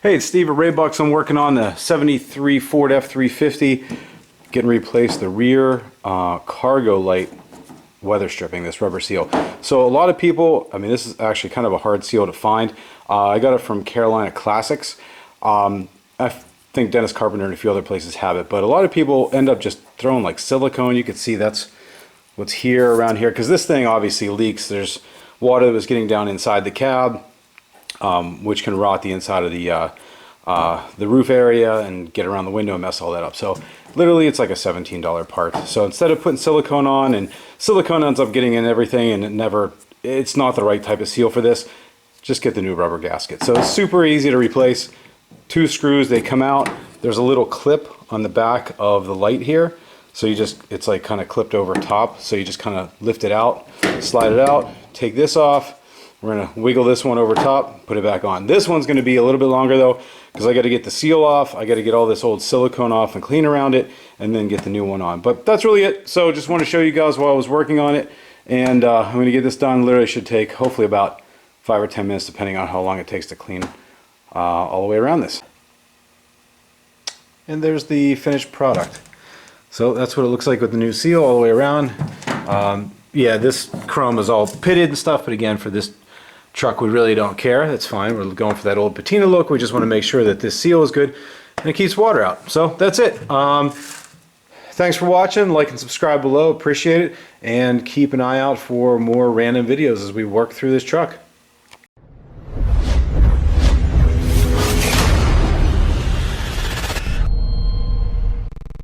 Hey, it's Steve at Raybucks. I'm working on the 73 Ford F350, getting replaced the rear cargo light weather stripping, this rubber seal. So a lot of people, I mean, this is actually kind of a hard seal to find. I got it from Carolina Classics. I think Dennis Carpenter and a few other places have it, but a lot of people end up just throwing like silicone. You can see that's what's here around here, because this thing obviously leaks. There's water that was getting down inside the cab, which can rot the inside of the roof area and get around the window and mess all that up. So literally it's like a $17 part. So instead of putting silicone on, and silicone ends up getting in everything, and it's not the right type of seal for this, just get the new rubber gasket. So it's super easy to replace. 2 screws, they come out. There's a little clip on the back of the light here. So it's like kind of clipped over top. So you just kind of lift it out, slide it out, take this off. We're gonna wiggle this one over top, put it back on. This one's gonna be a little bit longer though, because I gotta get the seal off, I gotta get all this old silicone off and clean around it, and then get the new one on. But that's really it. So just want to show you guys while I was working on it. And I'm gonna get this done. Literally should take hopefully about 5 or 10 minutes, depending on how long it takes to clean all the way around this. And there's the finished product. So that's what it looks like with the new seal all the way around. Yeah, this chrome is all pitted and stuff, but again, for this truck we really don't care. That's fine. We're going for that old patina look. We just want to make sure that this seal is good and it keeps water out. So that's it. Thanks for watching. Like and subscribe below. Appreciate it. And keep an eye out for more random videos as we work through this truck.